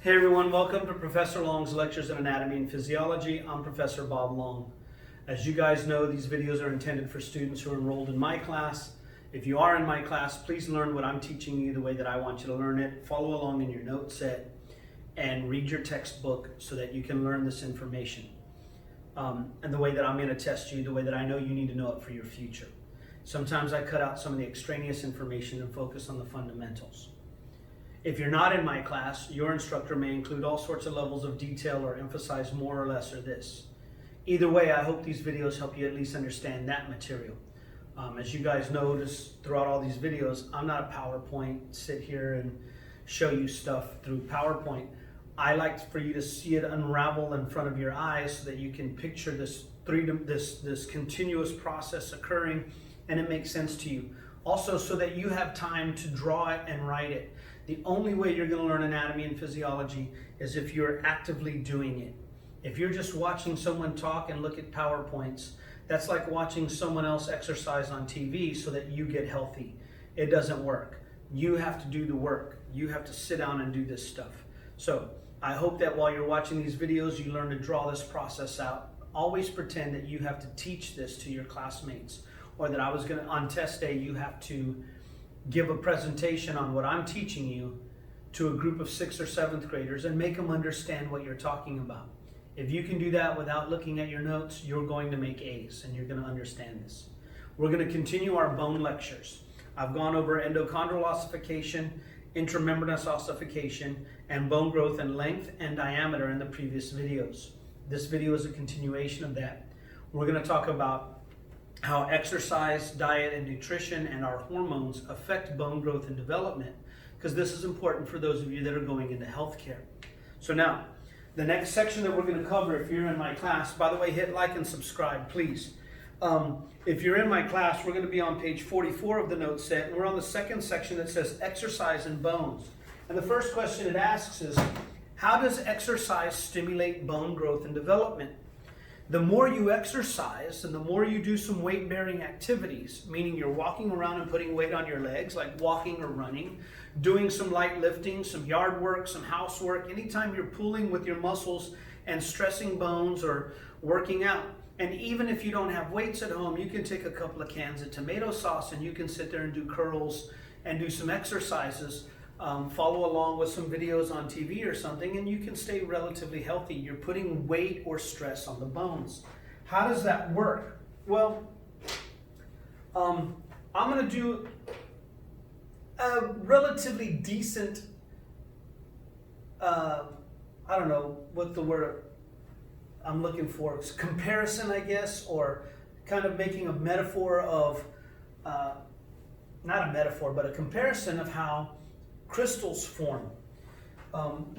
Hey everyone, welcome to Professor Long's Lectures in Anatomy and Physiology. I'm Professor Bob Long. As you guys know, these videos are intended for students who are enrolled in my class. If you are in my class, please learn what I'm teaching you the way that I want you to learn it. Follow along in your note set and read your textbook so that you can learn this information. And the way that I'm going to test you, the way that I know you need to know it for your future. Sometimes I cut out some of the extraneous information and focus on the fundamentals. If you're not in my class, your instructor may include all sorts of levels of detail or emphasize more or less or this. Either way, I hope these videos help you at least understand that material. As you guys notice throughout all these videos, I'm not a PowerPoint, sit here and show you stuff through PowerPoint. I like for you to see it unravel in front of your eyes so that you can picture this continuous process occurring and it makes sense to you. Also, so that you have time to draw it and write it. The only way you're going to learn anatomy and physiology is if you're actively doing it. If you're just watching someone talk and look at PowerPoints, that's like watching someone else exercise on TV so that you get healthy. It doesn't work. You have to do the work. You have to sit down and do this stuff. So I hope that while you're watching these videos, you learn to draw this process out. Always pretend that you have to teach this to your classmates, or that on test day, you have to give a presentation on what I'm teaching you to a group of 6th or 7th graders and make them understand what you're talking about. If you can do that without looking at your notes, you're going to make A's and you're going to understand this. We're going to continue our bone lectures. I've gone over endochondral ossification, intramembranous ossification, and bone growth in length and diameter in the previous videos. This video is a continuation of that. We're going to talk about how exercise, diet, and nutrition and our hormones affect bone growth and development, because this is important for those of you that are going into healthcare. So now, the next section that we're going to cover, if you're in my class, by the way, hit like and subscribe, please. If you're in my class, we're going to be on page 44 of the note set, and we're on the second section that says exercise and bones. And the first question it asks is, how does exercise stimulate bone growth and development? The more you exercise and the more you do some weight-bearing activities, meaning you're walking around and putting weight on your legs, like walking or running, doing some light lifting, some yard work, some housework, anytime you're pulling with your muscles and stressing bones or working out. And even if you don't have weights at home, you can take a couple of cans of tomato sauce and you can sit there and do curls and do some exercises. Follow along with some videos on TV or something, and you can stay relatively healthy. You're putting weight or stress on the bones. How does that work? Well, I'm going to do a relatively decent, I don't know what the word I'm looking for. It's comparison, I guess, or kind of making a metaphor of, not a metaphor, but a comparison of how crystals form.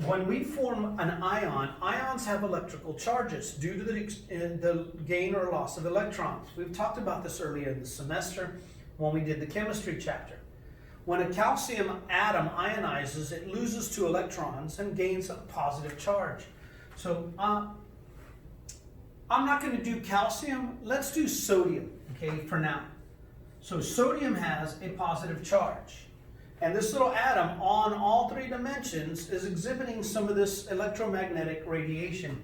When we form an ion, ions have electrical charges due to the gain or loss of electrons. We've talked about this earlier in the semester when we did the chemistry chapter. When a calcium atom ionizes, it loses 2 electrons and gains a positive charge. So I'm not going to do calcium. Let's do sodium, okay, for now. So sodium has a positive charge. And this little atom on all 3 dimensions is exhibiting some of this electromagnetic radiation.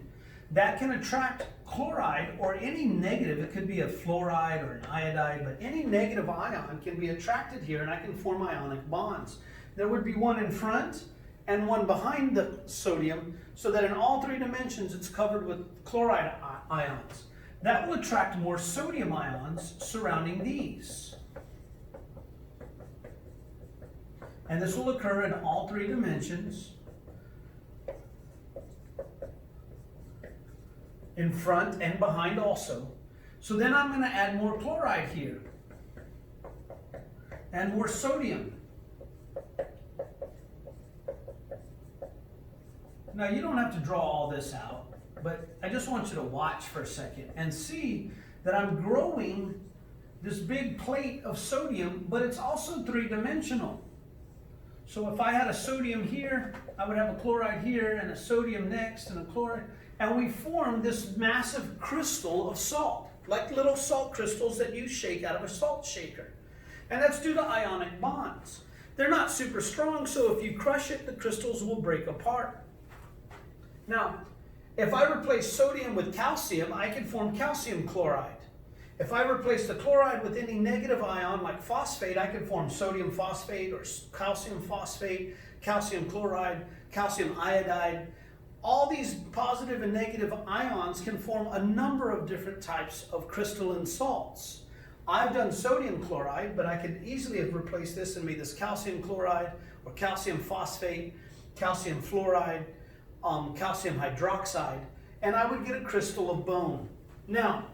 That can attract chloride or any negative, it could be a fluoride or an iodide, but any negative ion can be attracted here and I can form ionic bonds. There would be one in front and one behind the sodium so that in all 3 dimensions it's covered with chloride ions. That will attract more sodium ions surrounding these. And this will occur in all 3 dimensions, in front and behind also. So then I'm going to add more chloride here, and more sodium. Now you don't have to draw all this out, but I just want you to watch for a second and see that I'm growing this big plate of sodium, but it's also 3-dimensional. So if I had a sodium here, I would have a chloride here and a sodium next and a chloride. And we form this massive crystal of salt, like little salt crystals that you shake out of a salt shaker. And that's due to ionic bonds. They're not super strong, so if you crush it, the crystals will break apart. Now, if I replace sodium with calcium, I can form calcium chloride. If I replace the chloride with any negative ion like phosphate, I can form sodium phosphate or calcium phosphate, calcium chloride, calcium iodide. All these positive and negative ions can form a number of different types of crystalline salts. I've done sodium chloride, but I could easily have replaced this and made this calcium chloride or calcium phosphate, calcium fluoride, calcium hydroxide, and I would get a crystal of bone. Now,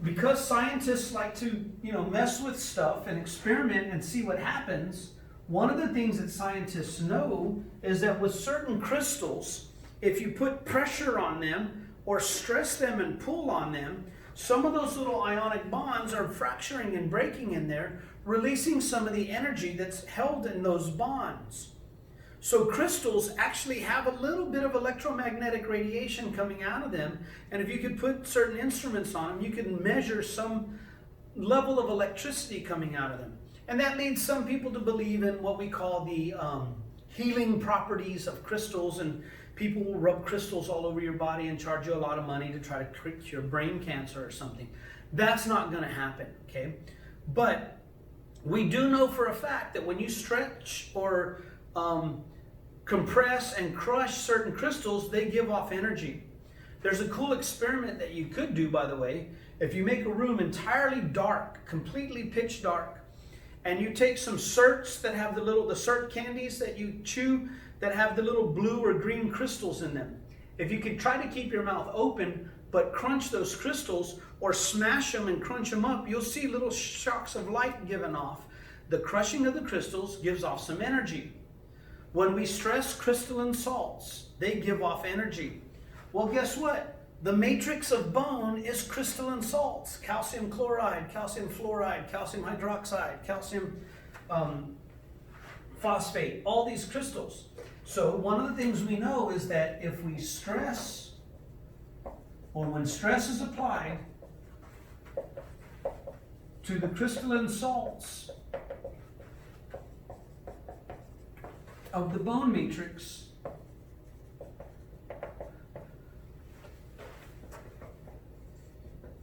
because scientists like to, mess with stuff and experiment and see what happens, one of the things that scientists know is that with certain crystals, if you put pressure on them or stress them and pull on them, some of those little ionic bonds are fracturing and breaking in there, releasing some of the energy that's held in those bonds. So crystals actually have a little bit of electromagnetic radiation coming out of them, and if you could put certain instruments on them, you can measure some level of electricity coming out of them. And that leads some people to believe in what we call the healing properties of crystals, and people will rub crystals all over your body and charge you a lot of money to try to cure brain cancer or something. That's not going to happen, okay? But we do know for a fact that when you stretch or compress and crush certain crystals, they give off energy. There's a cool experiment that you could do, by the way. If you make a room entirely dark, completely pitch dark, and you take some certs that have the cert candies that you chew that have the little blue or green crystals in them. If you could try to keep your mouth open but crunch those crystals or smash them and crunch them up, you'll see little shocks of light given off. The crushing of the crystals gives off some energy. When we stress crystalline salts, they give off energy. Well, guess what? The matrix of bone is crystalline salts: calcium chloride, calcium fluoride, calcium hydroxide, calcium phosphate, all these crystals. So one of the things we know is that if we stress, or when stress is applied to the crystalline salts of the bone matrix,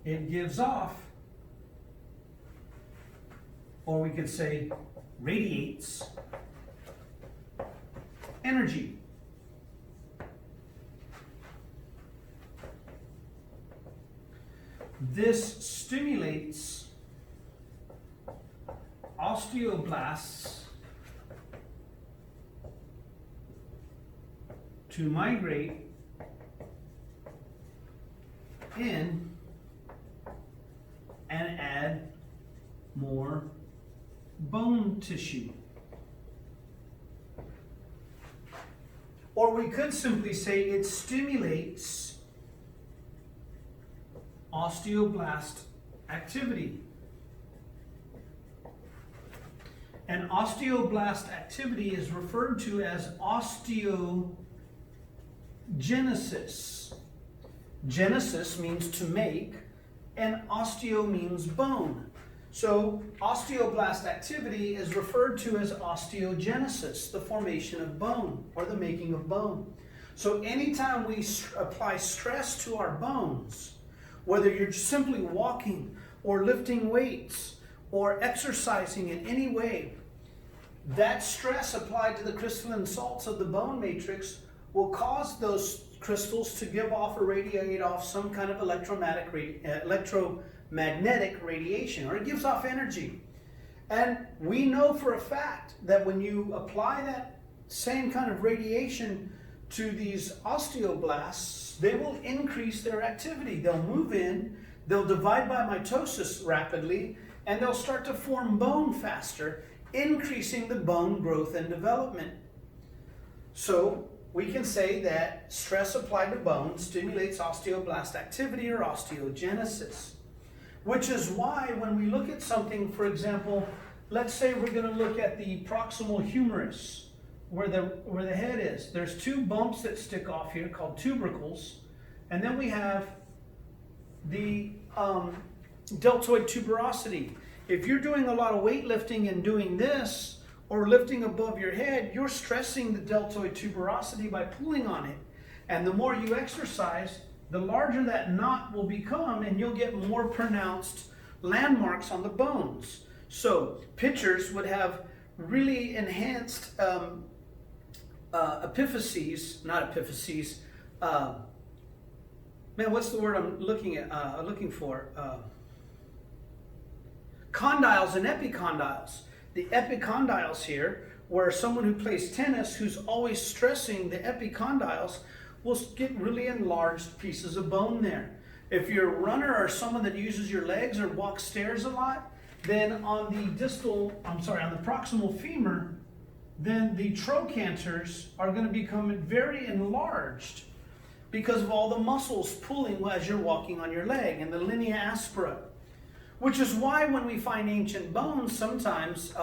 it gives off, or we could say radiates, energy. This stimulates osteoblasts to migrate in and add more bone tissue. Or we could simply say it stimulates osteoblast activity. And osteoblast activity is referred to as osteogenesis. Genesis means to make, and osteo means bone. So osteoblast activity is referred to as osteogenesis, the formation of bone or the making of bone. So anytime we apply stress to our bones, whether you're simply walking or lifting weights or exercising in any way, that stress applied to the crystalline salts of the bone matrix will cause those crystals to give off or radiate off some kind of electromagnetic radiation, or it gives off energy. And we know for a fact that when you apply that same kind of radiation to these osteoblasts, they will increase their activity. They'll move in, they'll divide by mitosis rapidly, and they'll start to form bone faster, increasing the bone growth and development. So we can say that stress applied to bone stimulates osteoblast activity or osteogenesis, which is why when we look at something, for example, let's say we're going to look at the proximal humerus, where the head is. There's two bumps that stick off here called tubercles, and then we have the deltoid tuberosity. If you're doing a lot of weightlifting and doing this, or lifting above your head, you're stressing the deltoid tuberosity by pulling on it. And the more you exercise, the larger that knot will become, and you'll get more pronounced landmarks on the bones. So pitchers would have really enhanced epiphyses, not epiphyses, man, what's the word I'm looking for? Condyles and epicondyles. The epicondyles here, where someone who plays tennis who's always stressing the epicondyles will get really enlarged pieces of bone there. If you're a runner or someone that uses your legs or walks stairs a lot, then on the proximal femur, then the trochanters are going to become very enlarged because of all the muscles pulling as you're walking on your leg, and the linea aspera. Which is why when we find ancient bones, sometimes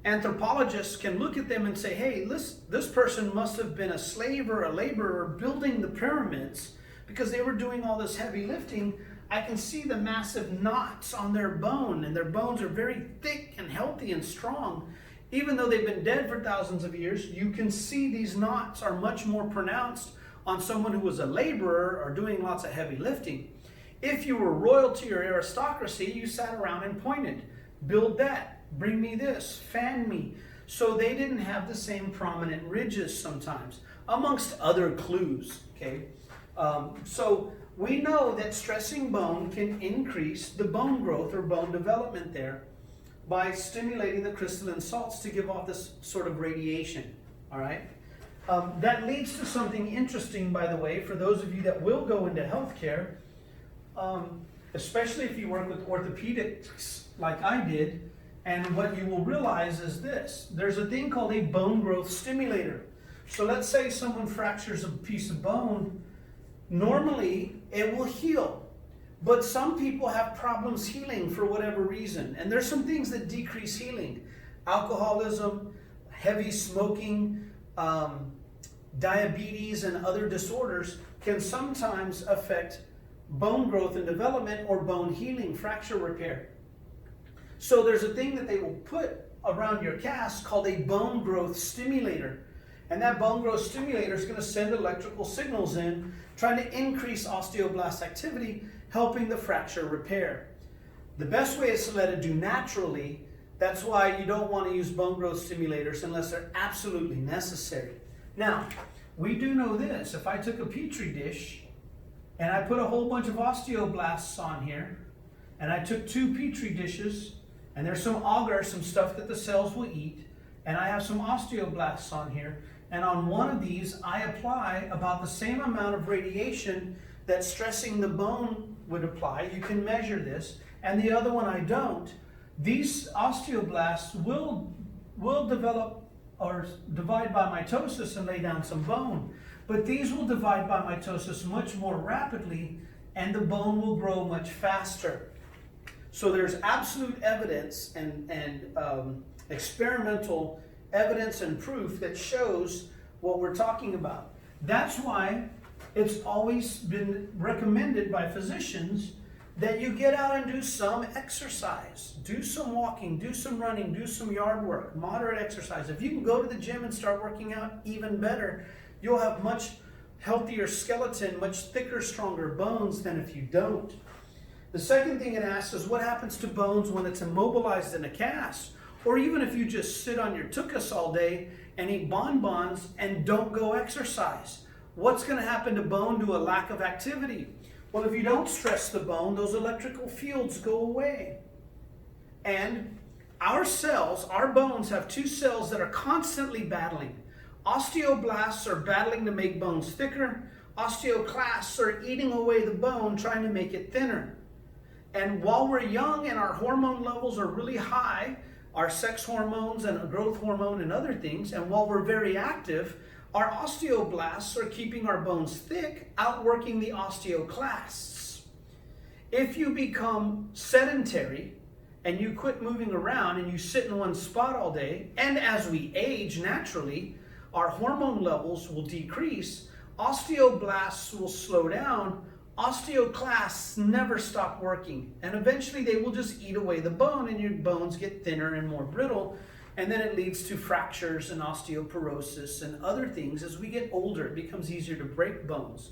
anthropologists can look at them and say, hey, this person must have been a slave or a laborer building the pyramids because they were doing all this heavy lifting. I can see the massive knots on their bone, and their bones are very thick and healthy and strong. Even though they've been dead for thousands of years, you can see these knots are much more pronounced on someone who was a laborer or doing lots of heavy lifting. If you were royalty or aristocracy, you sat around and pointed, build that, bring me this, fan me. So they didn't have the same prominent ridges sometimes, amongst other clues, okay? So we know that stressing bone can increase the bone growth or bone development there by stimulating the crystalline salts to give off this sort of radiation, all right? That leads to something interesting, by the way, for those of you that will go into healthcare, especially if you work with orthopedics like I did, and what you will realize is this. There's a thing called a bone growth stimulator. So let's say someone fractures a piece of bone. Normally, it will heal. But some people have problems healing for whatever reason. And there's some things that decrease healing. Alcoholism, heavy smoking, diabetes, and other disorders can sometimes affect bone growth and development or bone healing, fracture repair. So there's a thing that they will put around your cast called a bone growth stimulator. And that bone growth stimulator is going to send electrical signals in, trying to increase osteoblast activity, helping the fracture repair. The best way is to let it do naturally. That's why you don't want to use bone growth stimulators unless they're absolutely necessary. Now, we do know this. If I took a petri dish and I put a whole bunch of osteoblasts on here, and I took 2 petri dishes, and there's some agar, some stuff that the cells will eat, and I have some osteoblasts on here, and on one of these I apply about the same amount of radiation that stressing the bone would apply. You can measure this, and the other one I don't. These osteoblasts will develop or divide by mitosis and lay down some bone, but these will divide by mitosis much more rapidly, and the bone will grow much faster. So there's absolute evidence and experimental evidence and proof that shows what we're talking about. That's why it's always been recommended by physicians that you get out and do some exercise. Do some walking, do some running, do some yard work, moderate exercise. If you can go to the gym and start working out, even better. You'll have much healthier skeleton, much thicker, stronger bones than if you don't. The second thing it asks is what happens to bones when it's immobilized in a cast? Or even if you just sit on your tuchus all day and eat bonbons and don't go exercise. What's going to happen to bone due to a lack of activity? Well, if you don't stress the bone, those electrical fields go away. And our cells, our bones have 2 cells that are constantly battling. Osteoblasts are battling to make bones thicker. Osteoclasts are eating away the bone, trying to make it thinner. And while we're young and our hormone levels are really high, our sex hormones and growth hormone and other things, and while we're very active, our osteoblasts are keeping our bones thick, outworking the osteoclasts. If you become sedentary and you quit moving around and you sit in one spot all day, and as we age naturally, our hormone levels will decrease, osteoblasts will slow down, osteoclasts never stop working, and eventually they will just eat away the bone and your bones get thinner and more brittle And then it leads to fractures and osteoporosis and other things. As we get older, it becomes easier to break bones.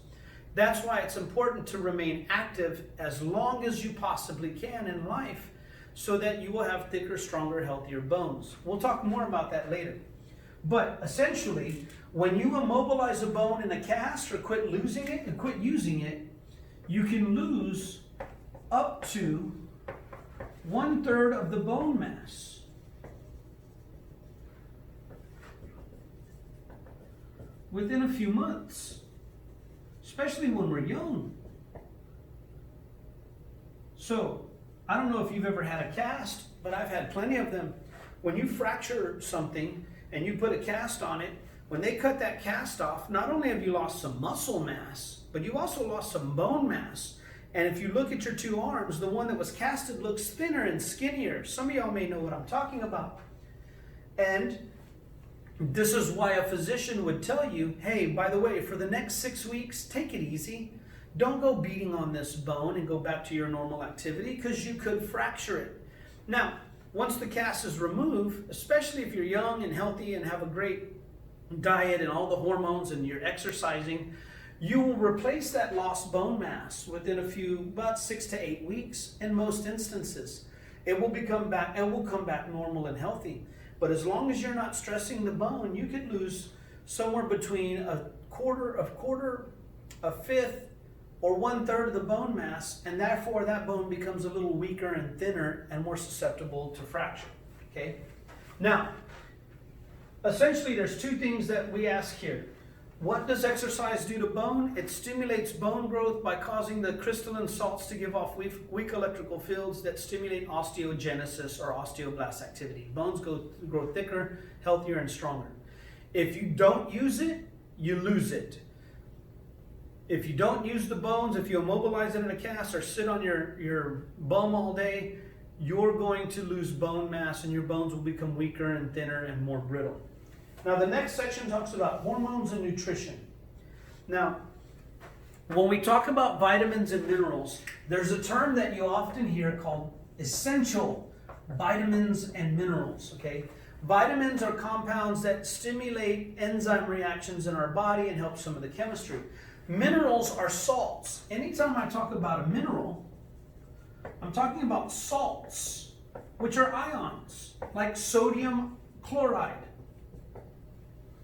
That's why it's important to remain active as long as you possibly can in life so that you will have thicker, stronger, healthier bones. We'll talk more about that later. But essentially, when you immobilize a bone in a cast or quit losing it and quit using it, you can lose up to 1/3 of the bone mass. Within a few months, especially when we're young. So, I don't know if you've ever had a cast, but I've had plenty of them. When you fracture something and you put a cast on it, when they cut that cast off, not only have you lost some muscle mass, but you also lost some bone mass. And if you look at your two arms, the one that was casted looks thinner and skinnier. Some of y'all may know what I'm talking about. And this is why a physician would tell you, hey, by the way, for the next 6 weeks, take it easy. Don't go beating on this bone and go back to your normal activity because you could fracture it. Now, once the cast is removed, especially if you're young and healthy and have a great diet and all the hormones and you're exercising, you will replace that lost bone mass within about 6 to 8 weeks in most instances. It will come back normal and healthy. But as long as you're not stressing the bone, you could lose somewhere between a quarter, a fifth, or 1/3 of the bone mass, and therefore that bone becomes a little weaker and thinner and more susceptible to fracture. Okay? Now, essentially there's two things that we ask here. What does exercise do to bone? It stimulates bone growth by causing the crystalline salts to give off weak electrical fields that stimulate osteogenesis or osteoblast activity. Bones grow thicker, healthier, and stronger. If you don't use it, you lose it. If you don't use the bones, if you immobilize it in a cast or sit on your bum all day, you're going to lose bone mass and your bones will become weaker and thinner and more brittle. Now, the next section talks about hormones and nutrition. Now, when we talk about vitamins and minerals, there's a term that you often hear called essential vitamins and minerals, okay? Vitamins are compounds that stimulate enzyme reactions in our body and help some of the chemistry. Minerals are salts. Anytime I talk about a mineral, I'm talking about salts, which are ions, like sodium chloride,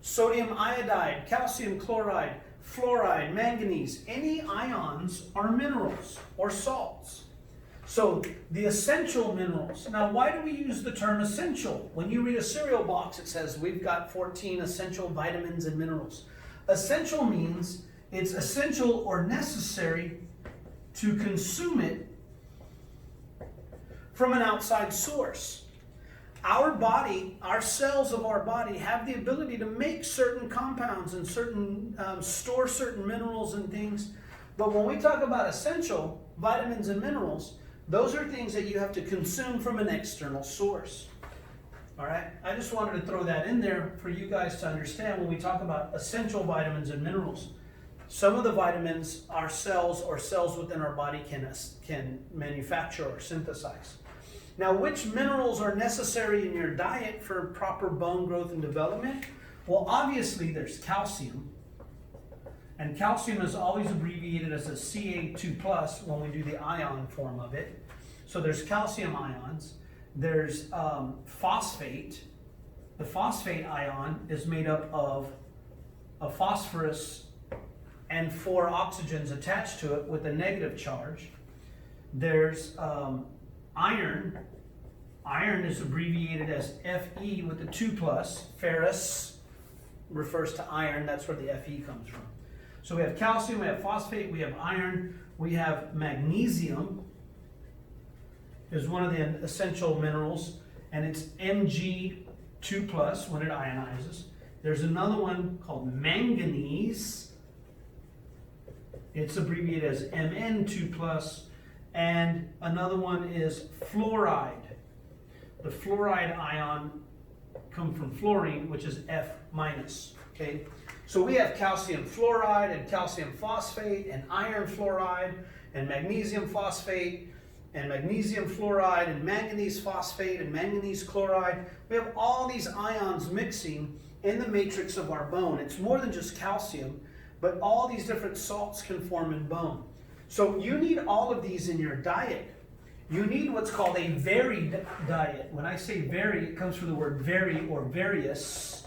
sodium iodide, calcium chloride, fluoride, manganese. Any ions are minerals or salts. So the essential minerals. Now, why do we use the term essential? When you read a cereal box, it says we've got 14 essential vitamins and minerals. Essential means it's essential or necessary to consume it from an outside source. Our body, our cells of our body have the ability to make certain compounds and store certain minerals and things. But when we talk about essential vitamins and minerals, those are things that you have to consume from an external source. All right? I just wanted to throw that in there for you guys to understand when we talk about essential vitamins and minerals. Some of the vitamins our cells or cells within our body can manufacture or synthesize. Now, which minerals are necessary in your diet for proper bone growth and development? Well, obviously there's calcium. And calcium is always abbreviated as a Ca2+ when we do the ion form of it. So there's calcium ions. There's phosphate. The phosphate ion is made up of a phosphorus and 4 oxygens attached to it with a negative charge. There's iron. Iron is abbreviated as Fe with the 2+. Ferrous refers to iron. That's where the Fe comes from. So we have calcium, we have phosphate, we have iron, we have magnesium is one of the essential minerals, and it's Mg2+ when it ionizes. There's another one called manganese. It's abbreviated as Mn2+, and another one is fluoride. The fluoride ion comes from fluorine, which is F-. Okay? So we have calcium fluoride and calcium phosphate and iron fluoride and magnesium phosphate and magnesium fluoride and manganese phosphate and manganese chloride. We have all these ions mixing in the matrix of our bone. It's more than just calcium, but all these different salts can form in bone. So you need all of these in your diet. You need what's called a varied diet. When I say vary, it comes from the word vary or various.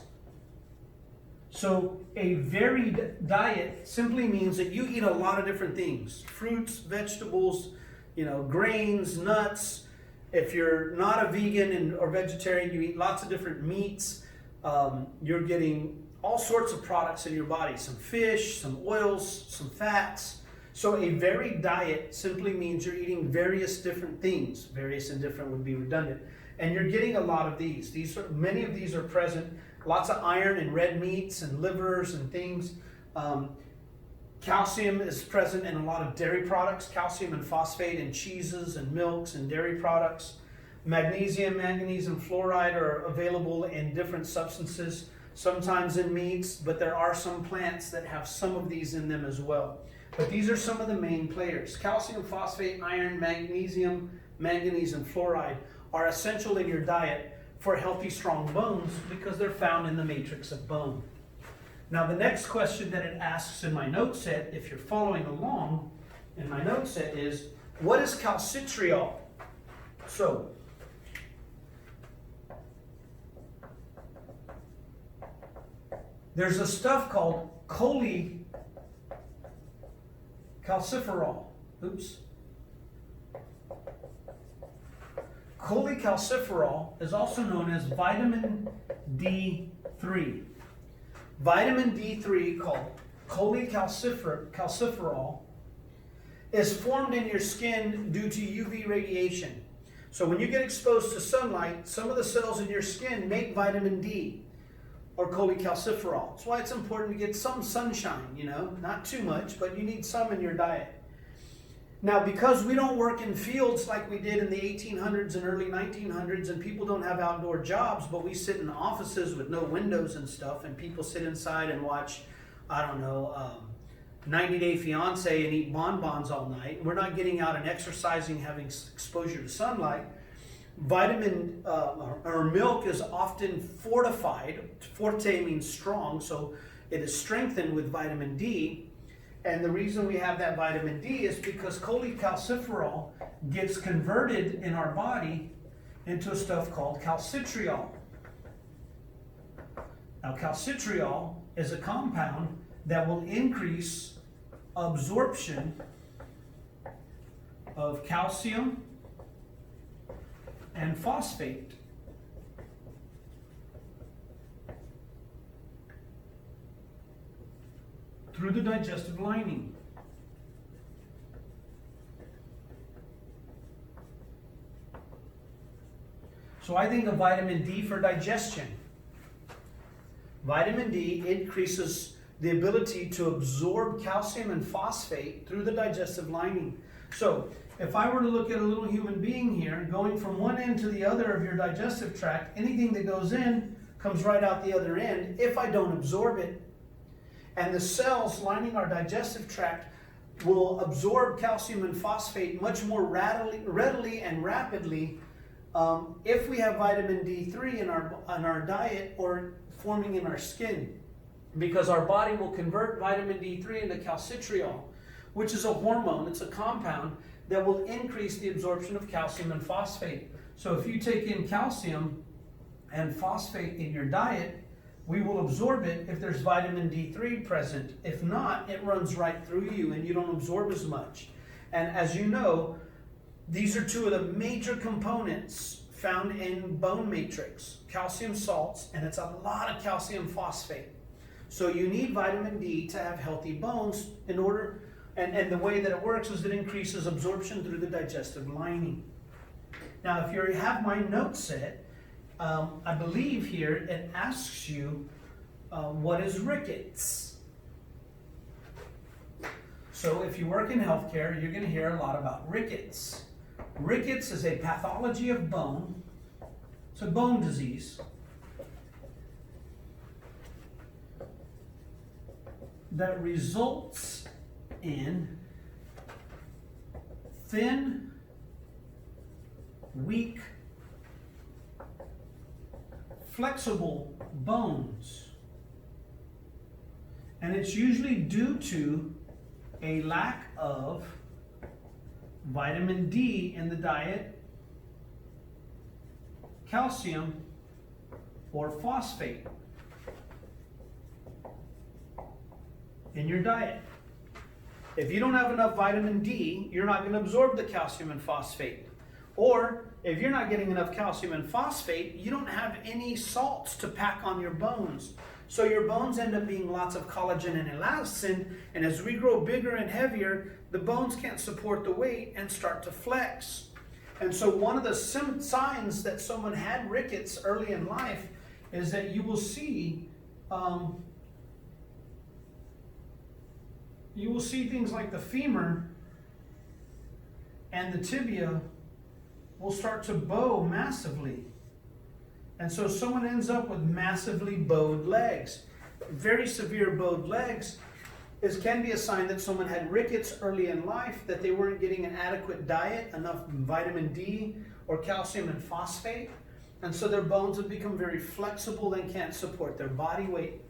So a varied diet simply means that you eat a lot of different things. Fruits, vegetables, grains, nuts. If you're not a vegan or vegetarian, you eat lots of different meats. You're getting all sorts of products in your body. Some fish, some oils, some fats. So a varied diet simply means you're eating various different things. Various and different would be redundant. And you're getting a lot of these. Many of these are present. Lots of iron in red meats and livers and things. Calcium is present in a lot of dairy products. Calcium and phosphate in cheeses and milks and dairy products. Magnesium, manganese, and fluoride are available in different substances, sometimes in meats, but there are some plants that have some of these in them as well. But these are some of the main players. Calcium, phosphate, iron, magnesium, manganese, and fluoride are essential in your diet for healthy, strong bones because they're found in the matrix of bone. Now, the next question that it asks in my note set, if you're following along in my note set, is what is calcitriol? So, there's a stuff called cholecalciferol. Cholecalciferol is also known as vitamin D3. Vitamin D3, called cholecalciferol, is formed in your skin due to UV radiation. So when you get exposed to sunlight, some of the cells in your skin make vitamin D, or cholecalciferol. That's why it's important to get some sunshine, not too much, but you need some in your diet. Now, because we don't work in fields like we did in the 1800s and early 1900s, and people don't have outdoor jobs, but we sit in offices with no windows and stuff, and people sit inside and watch, 90 Day Fiance and eat bonbons all night. We're not getting out and exercising, having exposure to sunlight. Vitamin or milk is often fortified. Forte means strong, so it is strengthened with vitamin D. And the reason we have that vitamin D is because cholecalciferol gets converted in our body into a stuff called calcitriol. Now, calcitriol is a compound that will increase absorption of calcium and phosphate. Through the digestive lining. So I think of vitamin D for digestion. Vitamin D increases the ability to absorb calcium and phosphate through the digestive lining. So if I were to look at a little human being here, going from one end to the other of your digestive tract, anything that goes in comes right out the other end if I don't absorb it. And the cells lining our digestive tract will absorb calcium and phosphate much more readily and rapidly if we have vitamin D3 in our diet or forming in our skin, because our body will convert vitamin D3 into calcitriol, which is a hormone. It's a compound that will increase the absorption of calcium and phosphate. So if you take in calcium and phosphate in your diet, we will absorb it if there's vitamin D3 present. If not, it runs right through you and you don't absorb as much. And as you know, these are two of the major components found in bone matrix, calcium salts, and it's a lot of calcium phosphate. So you need vitamin D to have healthy bones in order, and the way that it works is it increases absorption through the digestive lining. Now, if you have my note set, I believe here it asks you what is rickets. So if you work in healthcare, you're going to hear a lot about rickets. Rickets is a pathology of bone. It's a bone disease that results in thin weak, flexible bones. And it's usually due to a lack of vitamin D in the diet, calcium, or phosphate in your diet. If you don't have enough vitamin D, you're not going to absorb the calcium and phosphate. Or if you're not getting enough calcium and phosphate, you don't have any salts to pack on your bones. So your bones end up being lots of collagen and elastin, and as we grow bigger and heavier, the bones can't support the weight and start to flex. And so one of the signs that someone had rickets early in life is that you will see things like the femur and the tibia will start to bow massively. And so someone ends up with massively bowed legs. Very severe bowed legs can be a sign that someone had rickets early in life, that they weren't getting an adequate diet, enough vitamin D or calcium and phosphate. And so their bones have become very flexible and can't support their body weight.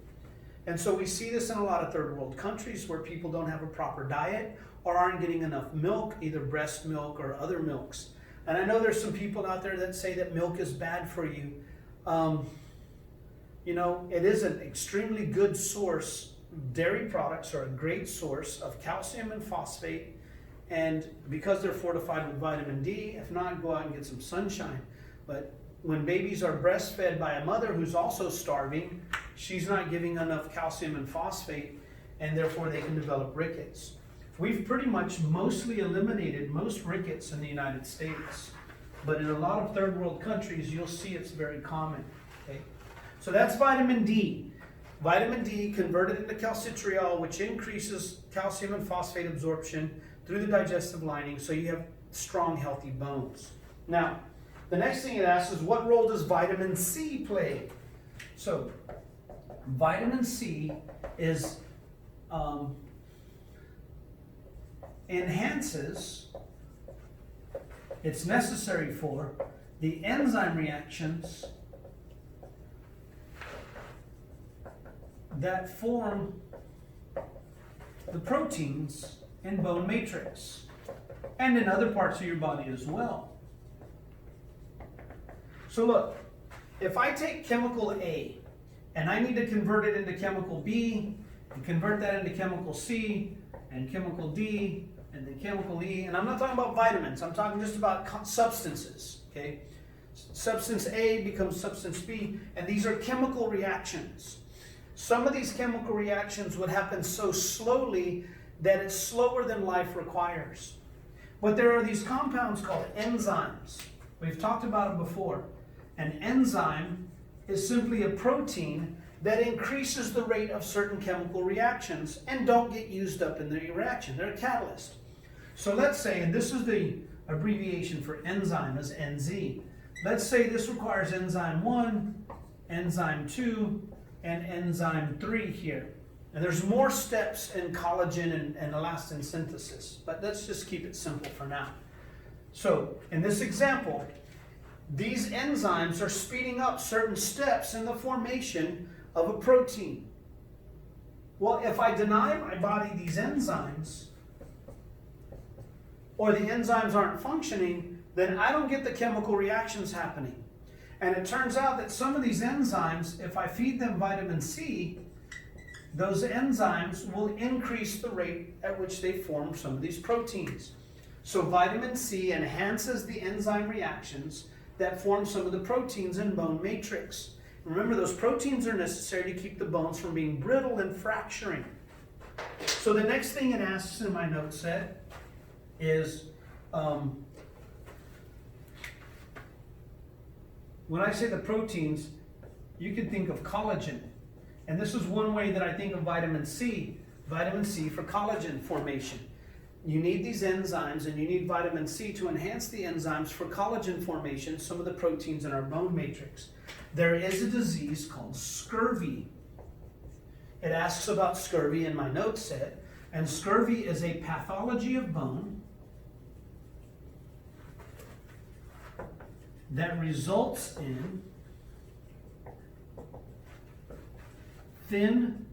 And so we see this in a lot of third world countries where people don't have a proper diet or aren't getting enough milk, either breast milk or other milks. And I know there's some people out there that say that milk is bad for you. You know, it is an extremely good source. Dairy products are a great source of calcium and phosphate. And because they're fortified with vitamin D, if not, go out and get some sunshine. But when babies are breastfed by a mother who's also starving, she's not giving enough calcium and phosphate, and therefore they can develop rickets. We've pretty much mostly eliminated most rickets in the United States, but in a lot of third world countries, you'll see it's very common. Okay? So that's vitamin D. Vitamin D converted into calcitriol, which increases calcium and phosphate absorption through the digestive lining, so you have strong, healthy bones. Now, the next thing it asks is, what role does vitamin C play? So, vitamin C is enhances, it's necessary for the enzyme reactions that form the proteins in bone matrix and in other parts of your body as well. So look, if I take chemical A and I need to convert it into chemical B and convert that into chemical C and chemical D and then chemical E, and I'm not talking about vitamins, I'm talking just about substances, okay? Substance A becomes substance B, and these are chemical reactions. Some of these chemical reactions would happen so slowly that it's slower than life requires. But there are these compounds called enzymes. We've talked about it before. An enzyme is simply a protein that increases the rate of certain chemical reactions and don't get used up in the reaction. They're a catalyst. So let's say, and this is the abbreviation for enzyme is NZ. Let's say this requires enzyme 1, enzyme 2, and enzyme 3 here. And there's more steps in collagen and elastin synthesis, but let's just keep it simple for now. So in this example, these enzymes are speeding up certain steps in the formation of a protein. Well, if I deny my body these enzymes, or the enzymes aren't functioning, then I don't get the chemical reactions happening. And it turns out that some of these enzymes, if I feed them vitamin C, those enzymes will increase the rate at which they form some of these proteins. So vitamin C enhances the enzyme reactions that form some of the proteins in bone matrix. Remember, those proteins are necessary to keep the bones from being brittle and fracturing. So the next thing it asks in my note set is, when I say the proteins, you can think of collagen. And this is one way that I think of vitamin C for collagen formation. You need these enzymes and you need vitamin C to enhance the enzymes for collagen formation, some of the proteins in our bone matrix. There is a disease called scurvy. It asks about scurvy in my note set, and scurvy is a pathology of bone that results in thin,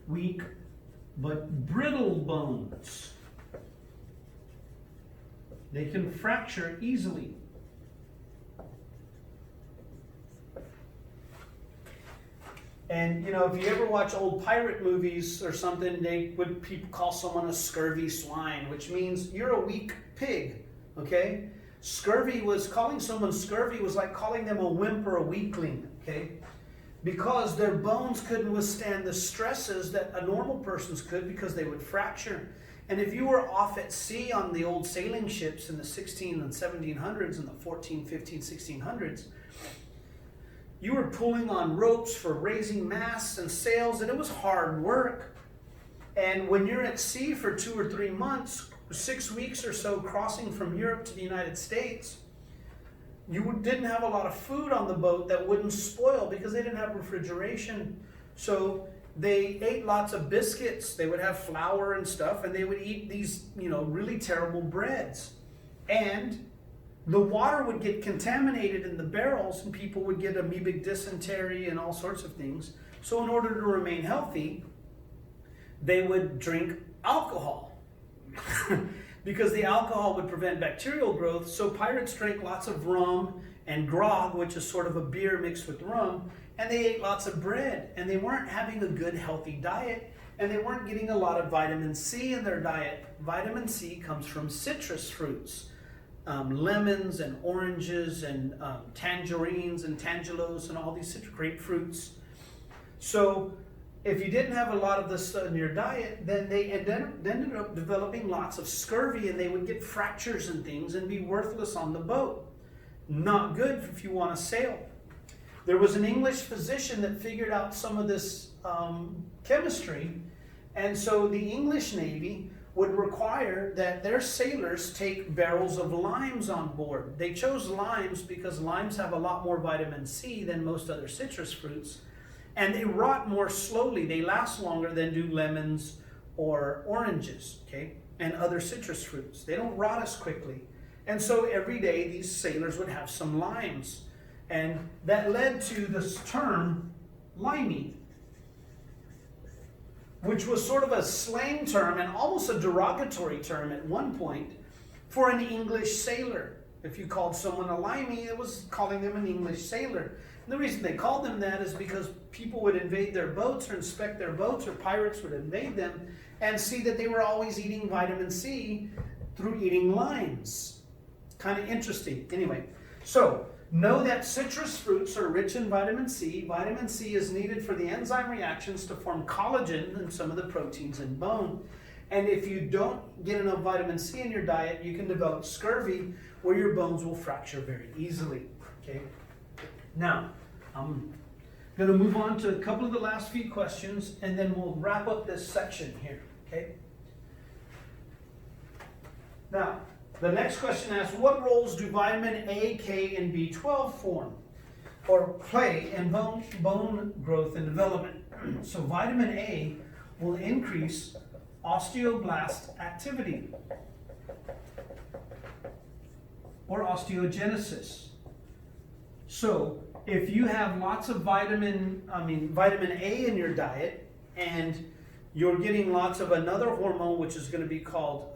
weak, but brittle bones. They can fracture easily. And you know, if you ever watch old pirate movies or something, people call someone a scurvy swine, which means you're a weak pig, okay? Calling someone scurvy was like calling them a wimp or a weakling, okay? Because their bones couldn't withstand the stresses that a normal person's could, because they would fracture. And if you were off at sea on the old sailing ships in the 16 and 1700s and the 14, 15, 1600s, you were pulling on ropes for raising masts and sails, and it was hard work. And when you're at sea for 2 or 3 months, 6 weeks or so, crossing from Europe to the United States, you didn't have a lot of food on the boat that wouldn't spoil because they didn't have refrigeration. So they ate lots of biscuits. They would have flour and stuff, and they would eat these, you know, really terrible breads. And the water would get contaminated in the barrels, and people would get amoebic dysentery and all sorts of things. So in order to remain healthy, they would drink alcohol because the alcohol would prevent bacterial growth. So pirates drank lots of rum and grog, which is sort of a beer mixed with rum, and they ate lots of bread, and they weren't having a good healthy diet, and they weren't getting a lot of vitamin C in their diet. Vitamin C comes from citrus fruits. Lemons and oranges and tangerines and tangelos and all these grapefruits. So if you didn't have a lot of this in your diet, then they ended up developing lots of scurvy, and they would get fractures and things and be worthless on the boat. Not good if you want to sail. There was an English physician that figured out some of this chemistry, and so the English Navy would require that their sailors take barrels of limes on board. They chose limes because limes have a lot more vitamin C than most other citrus fruits, and they rot more slowly. They last longer than do lemons or oranges, okay, and other citrus fruits. They don't rot as quickly. And so every day these sailors would have some limes, and that led to this term, limey, which was sort of a slang term and almost a derogatory term at one point for an English sailor. If you called someone a limey, it was calling them an English sailor. And the reason they called them that is because people would invade their boats or inspect their boats, or pirates would invade them and see that they were always eating vitamin C through eating limes. Kind of interesting. Anyway, so know that citrus fruits are rich in vitamin C. Vitamin C is needed for the enzyme reactions to form collagen and some of the proteins in bone. And if you don't get enough vitamin C in your diet, you can develop scurvy, where your bones will fracture very easily. Okay. Now, I'm going to move on to a couple of the last few questions, and then we'll wrap up this section here. Okay. Now, the next question asks, what roles do vitamin A, K, and B12 form or play in bone growth and development? So vitamin A will increase osteoblast activity or osteogenesis. So if you have lots of vitamin A in your diet, and you're getting lots of another hormone, which is going to be called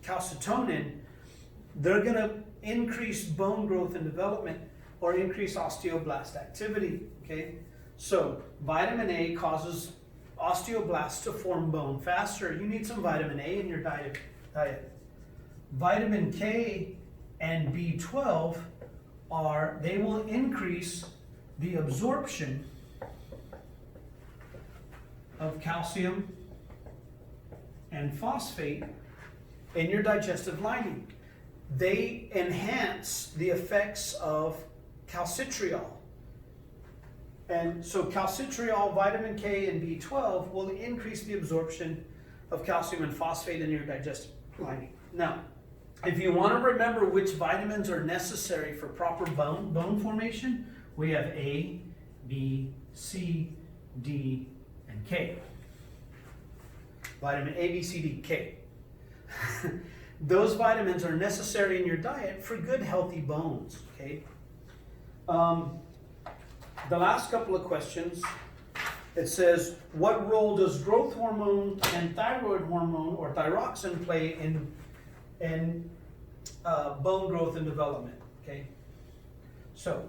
calcitonin, they're going to increase bone growth and development or increase osteoblast activity. Okay, so vitamin A causes osteoblasts to form bone faster. You need some vitamin A in your diet. Vitamin K and B12 they will increase the absorption of calcium and phosphate in your digestive lining. They enhance the effects of calcitriol. And so calcitriol, vitamin K, and B12 will increase the absorption of calcium and phosphate in your digestive lining. Now, if you want to remember which vitamins are necessary for proper bone formation, we have A, B, C, D, and K. Vitamin A, B, C, D, K. Those vitamins are necessary in your diet for good, healthy bones, okay? The last couple of questions, it says, what role does growth hormone and thyroid hormone or thyroxine play in bone growth and development, okay? So,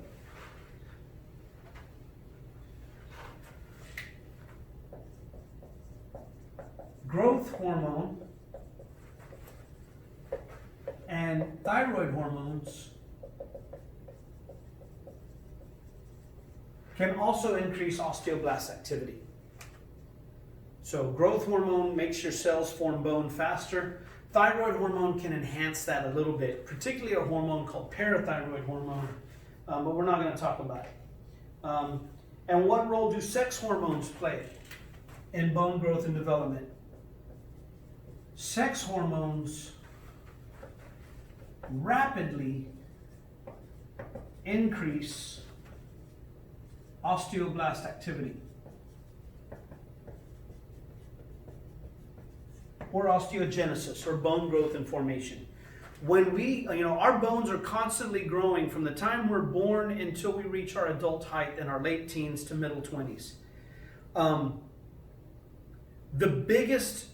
growth hormone and thyroid hormones can also increase osteoblast activity. So growth hormone makes your cells form bone faster. Thyroid hormone can enhance that a little bit, particularly a hormone called parathyroid hormone, but we're not going to talk about it. And what role do sex hormones play in bone growth and development? Sex hormones rapidly increase osteoblast activity or osteogenesis or bone growth and formation. When we, our bones are constantly growing from the time we're born until we reach our adult height in our late teens to middle 20s. The biggest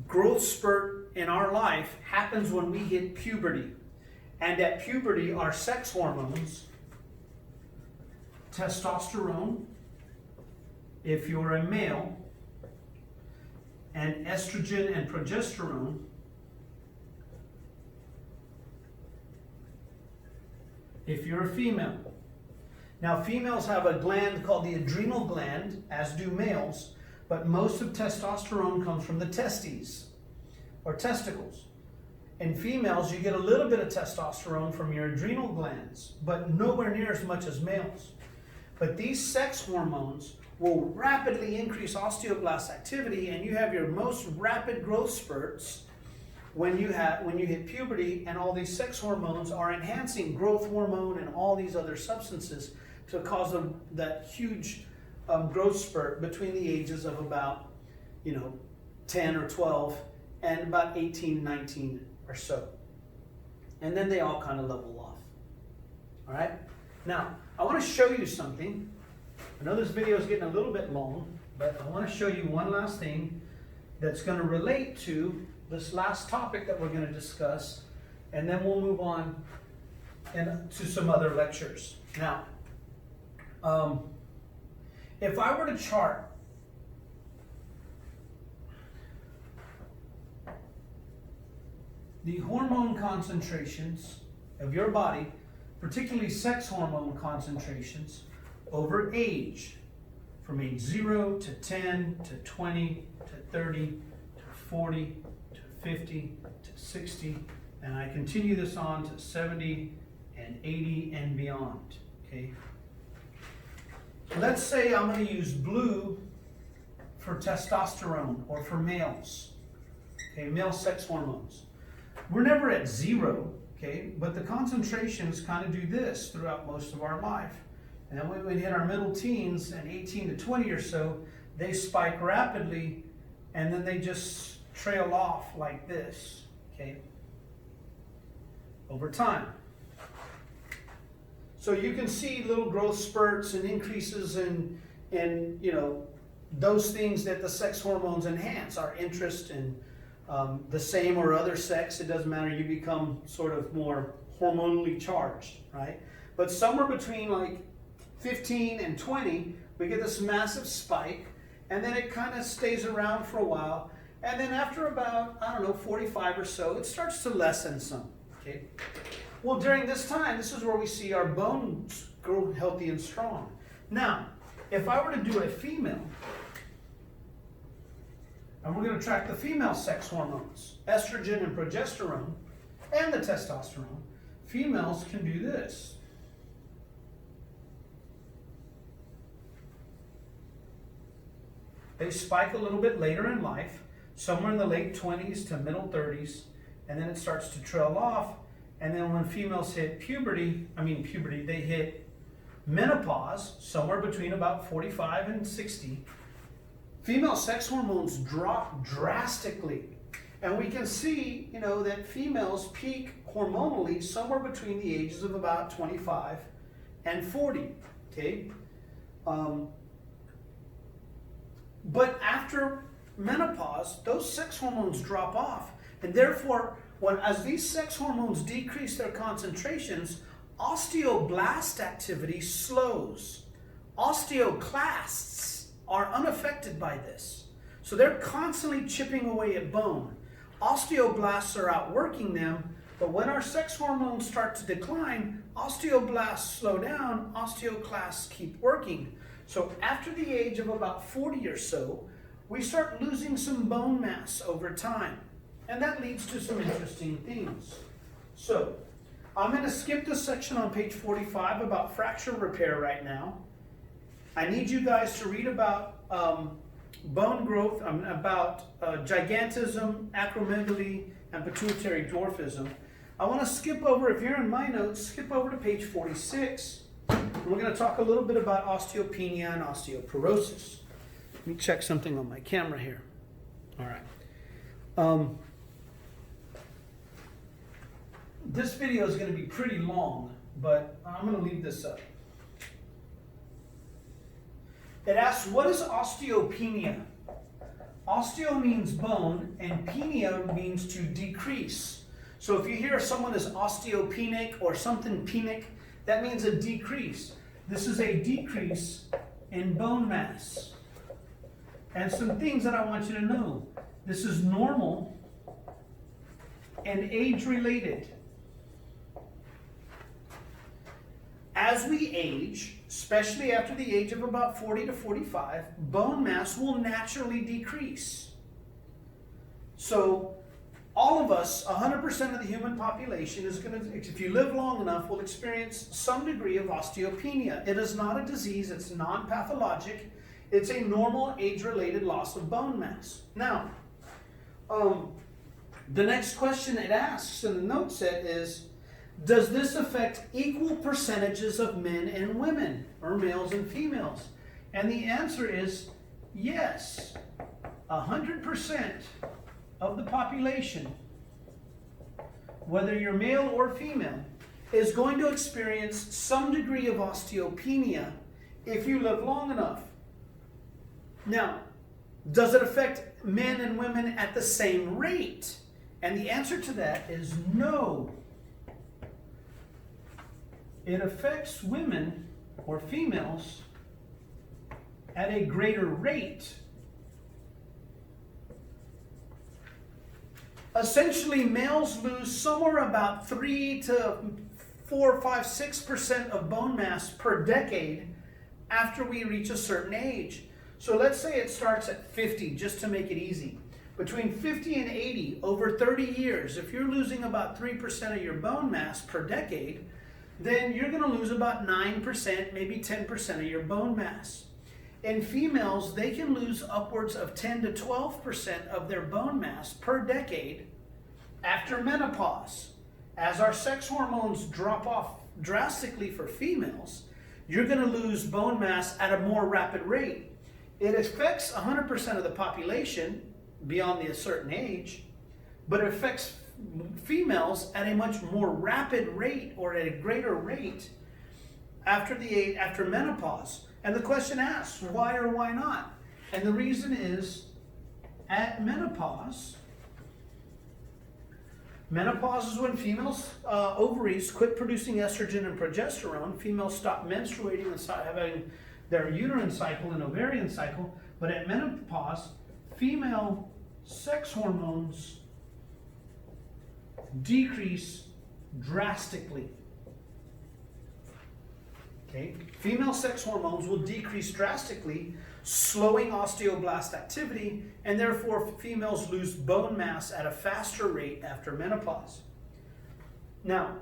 growth spurt in our life happens when we hit puberty. And at puberty, our sex hormones, testosterone, if you're a male, and estrogen and progesterone, if you're a female. Now, females have a gland called the adrenal gland, as do males, but most of testosterone comes from the testes, or testicles. In females, you get a little bit of testosterone from your adrenal glands, but nowhere near as much as males. But these sex hormones will rapidly increase osteoblast activity, and you have your most rapid growth spurts when you hit puberty, and all these sex hormones are enhancing growth hormone and all these other substances to cause that huge growth spurt between the ages of about 10 or 12 and about 18, 19 or so. And then they all kind of level off. All right? Now, I want to show you something. I know this video is getting a little bit long, but I want to show you one last thing that's going to relate to this last topic that we're going to discuss, and then we'll move on to some other lectures. Now, if I were to chart the hormone concentrations of your body, particularly sex hormone concentrations, over age, from age 0 to 10 to 20 to 30 to 40 to 50 to 60, and I continue this on to 70 and 80 and beyond, okay? Let's say I'm going to use blue for testosterone or for males, okay, male sex hormones. We're never at 0, okay, but the concentrations kind of do this throughout most of our life. And then when we hit our middle teens and 18 to 20 or so, they spike rapidly, and then they just trail off like this, okay, over time. So you can see little growth spurts and increases in those things that the sex hormones enhance, our interest in the same or other sex. It doesn't matter, you become sort of more hormonally charged, right? But somewhere between like 15 and 20, we get this massive spike, and then it kind of stays around for a while, and then after about, 45 or so, it starts to lessen some, okay? Well, during this time, this is where we see our bones grow healthy and strong. Now, if I were to do a female, and we're going to track the female sex hormones, estrogen and progesterone, and the testosterone, females can do this. They spike a little bit later in life, somewhere in the late 20s to middle 30s, and then it starts to trail off. And then when females hit puberty, they hit menopause, somewhere between about 45 and 60. Female sex hormones drop drastically. And we can see, that females peak hormonally somewhere between the ages of about 25 and 40, okay? But after menopause, those sex hormones drop off. And therefore, as these sex hormones decrease their concentrations, osteoblast activity slows. Osteoclasts are unaffected by this. So they're constantly chipping away at bone. Osteoblasts are outworking them, but when our sex hormones start to decline, osteoblasts slow down, osteoclasts keep working. So after the age of about 40 or so, we start losing some bone mass over time. And that leads to some interesting things. So I'm going to skip the section on page 45 about fracture repair right now. I need you guys to read about bone growth, about gigantism, acromegaly, and pituitary dwarfism. I want to skip over, if you're in my notes, skip over to page 46. And we're going to talk a little bit about osteopenia and osteoporosis. Let me check something on my camera here. All right. This video is going to be pretty long, but I'm going to leave this up. It asks, what is osteopenia? Osteo means bone, and penia means to decrease. So if you hear someone is osteopenic or something penic, that means a decrease. This is a decrease in bone mass. And some things that I want you to know. This is normal and age-related. As we age, especially after the age of about 40 to 45, bone mass will naturally decrease. So all of us, 100% of the human population is going to, if you live long enough, will experience some degree of osteopenia. It is not a disease, it's non-pathologic. It's a normal age-related loss of bone mass. Now, the next question it asks in the note set is, does this affect equal percentages of men and women, or males and females? And the answer is yes. 100% of the population, whether you're male or female, is going to experience some degree of osteopenia if you live long enough. Now, does it affect men and women at the same rate? And the answer to that is no. It affects women or females at a greater rate. Essentially, males lose somewhere about 3 to 4, 5, 6% of bone mass per decade after we reach a certain age. So let's say it starts at 50, just to make it easy. Between 50 and 80, over 30 years, if you're losing about 3% of your bone mass per decade, then you're going to lose about 9%, maybe 10% of your bone mass. In females, they can lose upwards of 10 to 12% of their bone mass per decade after menopause. As our sex hormones drop off drastically for females, you're going to lose bone mass at a more rapid rate. It affects 100% of the population beyond a certain age, but it affects females at a much more rapid rate, or at a greater rate, after menopause. And the question asks, why or why not? And the reason is, at menopause is when females' ovaries quit producing estrogen and progesterone. Females stop menstruating and start having their uterine cycle and ovarian cycle. But at menopause, female sex hormones decrease drastically. Okay? Female sex hormones will decrease drastically, slowing osteoblast activity, and therefore females lose bone mass at a faster rate after menopause. Now,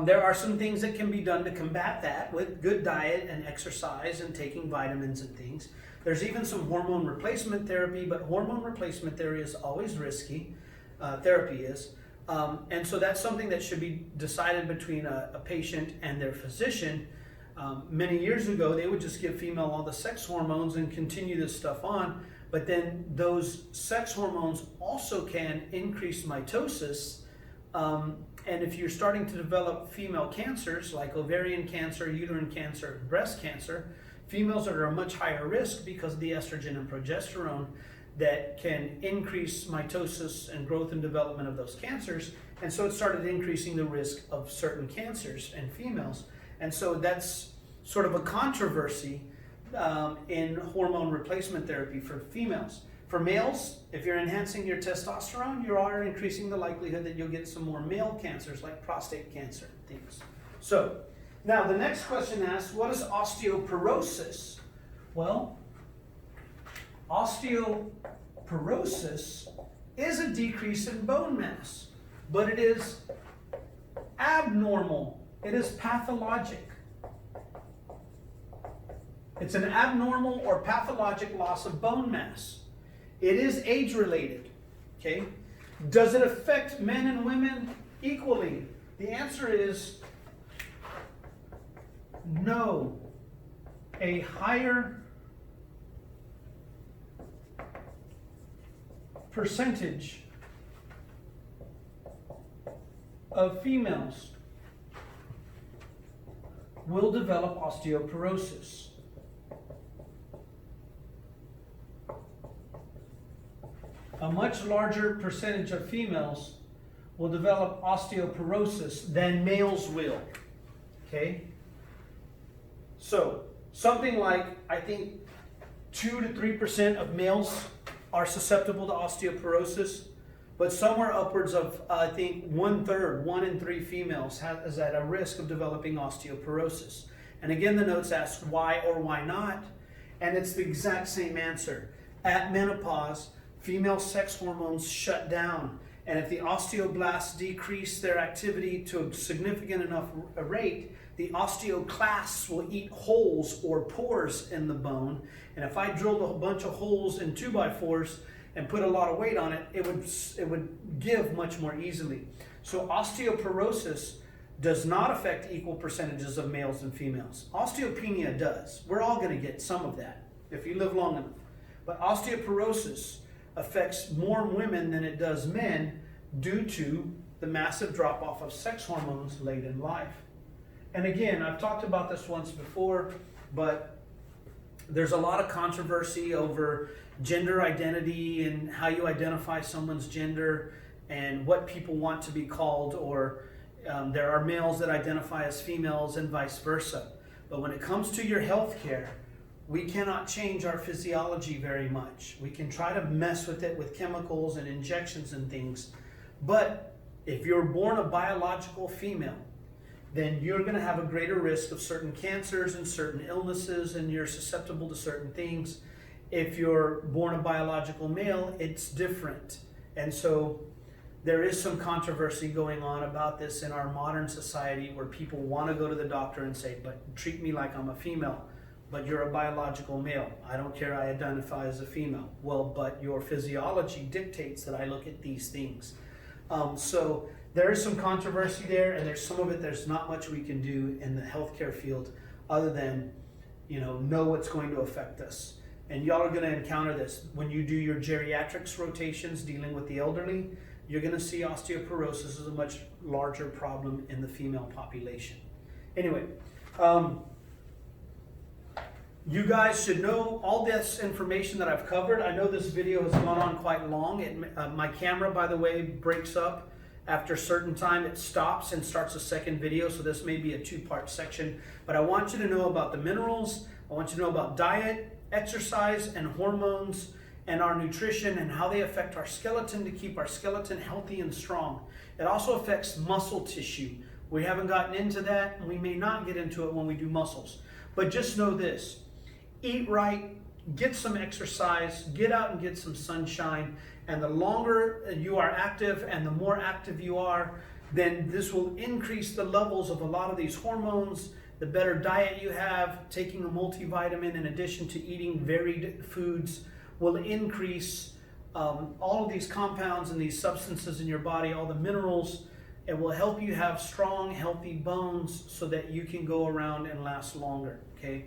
there are some things that can be done to combat that with good diet and exercise and taking vitamins and things. There's even some hormone replacement therapy, but hormone replacement therapy is always risky. And so that's something that should be decided between a patient and their physician. Many years ago, they would just give female all the sex hormones and continue this stuff on. But then those sex hormones also can increase mitosis. And if you're starting to develop female cancers like ovarian cancer, uterine cancer, breast cancer, females are at a much higher risk because of the estrogen and progesterone that can increase mitosis and growth and development of those cancers. And so it started increasing the risk of certain cancers in females. And so that's sort of a controversy in hormone replacement therapy for females. For males, if you're enhancing your testosterone, you are increasing the likelihood that you'll get some more male cancers like prostate cancer things. So now the next question asks, what is osteoporosis? Well, osteoporosis is a decrease in bone mass, but it is abnormal. It is pathologic. It's an abnormal or pathologic loss of bone mass. It is age-related, okay? Does it affect men and women equally? The answer is no. A higher percentage of females will develop osteoporosis. A much larger percentage of females will develop osteoporosis than males will, okay? So, something like, I think, 2 to 3% of males are susceptible to osteoporosis, but somewhere upwards of, I think, 1/3, 1 in 3 females is at a risk of developing osteoporosis. And again, the notes ask why or why not, and it's the exact same answer. At menopause, female sex hormones shut down, and if the osteoblasts decrease their activity to a significant enough rate, the osteoclasts will eat holes or pores in the bone, and if I drilled a bunch of holes in 2x4s and put a lot of weight on it, it would give much more easily. So osteoporosis does not affect equal percentages of males and females. Osteopenia does. We're all going to get some of that if you live long enough. But osteoporosis affects more women than it does men due to the massive drop-off of sex hormones late in life. And again, I've talked about this once before, but there's a lot of controversy over gender identity and how you identify someone's gender and what people want to be called, or there are males that identify as females and vice versa. But when it comes to your health care, we cannot change our physiology very much. We can try to mess with it with chemicals and injections and things. But if you're born a biological female, then you're going to have a greater risk of certain cancers and certain illnesses, and you're susceptible to certain things. If you're born a biological male, it's different. And so there is some controversy going on about this in our modern society, where people want to go to the doctor and say, but treat me like I'm a female. But you're a biological male. I don't care, I identify as a female. Well, but your physiology dictates that I look at these things. So there is some controversy there, and there's some of it, there's not much we can do in the healthcare field other than, know what's going to affect us. And y'all are gonna encounter this. When you do your geriatrics rotations dealing with the elderly, you're gonna see osteoporosis as a much larger problem in the female population. Anyway, you guys should know all this information that I've covered. I know this video has gone on quite long. My camera, by the way, breaks up after a certain time. It stops and starts a second video, so this may be a 2-part section. But I want you to know about the minerals. I want you to know about diet, exercise, and hormones, and our nutrition, and how they affect our skeleton to keep our skeleton healthy and strong. It also affects muscle tissue. We haven't gotten into that, and we may not get into it when we do muscles. But just know this. Eat right, get some exercise, get out and get some sunshine, and the longer you are active and the more active you are, then this will increase the levels of a lot of these hormones. The better diet you have, taking a multivitamin in addition to eating varied foods will increase all of these compounds and these substances in your body, all the minerals. It will help you have strong, healthy bones so that you can go around and last longer, okay?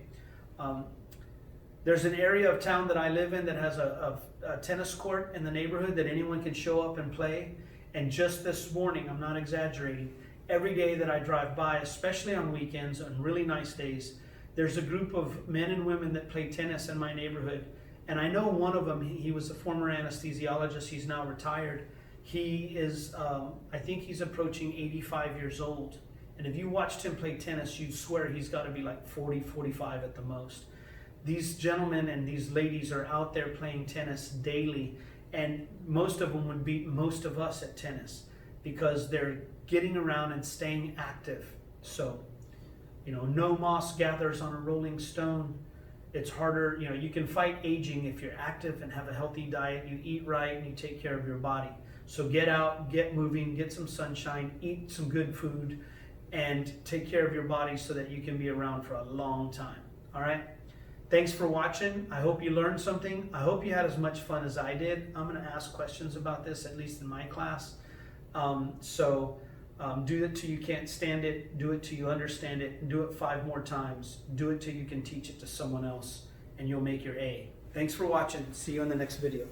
There's an area of town that I live in that has a tennis court in the neighborhood that anyone can show up and play. And just this morning, I'm not exaggerating, every day that I drive by, especially on weekends, on really nice days, there's a group of men and women that play tennis in my neighborhood. And I know one of them, he was a former anesthesiologist, he's now retired. He is, I think he's approaching 85 years old. And if you watched him play tennis, you'd swear he's got to be like 40, 45 at the most. These gentlemen and these ladies are out there playing tennis daily, and most of them would beat most of us at tennis because they're getting around and staying active. So, you know, no moss gathers on a rolling stone. It's harder, you know, you can fight aging if you're active and have a healthy diet, you eat right, and you take care of your body. So get out, get moving, get some sunshine, eat some good food, and take care of your body so that you can be around for a long time. All right? Thanks for watching. I hope you learned something. I hope you had as much fun as I did. I'm going to ask questions about this, at least in my class. Do it till you can't stand it. Do it till you understand it. Do it 5 more times. Do it till you can teach it to someone else, and you'll make your A. Thanks for watching. See you in the next video.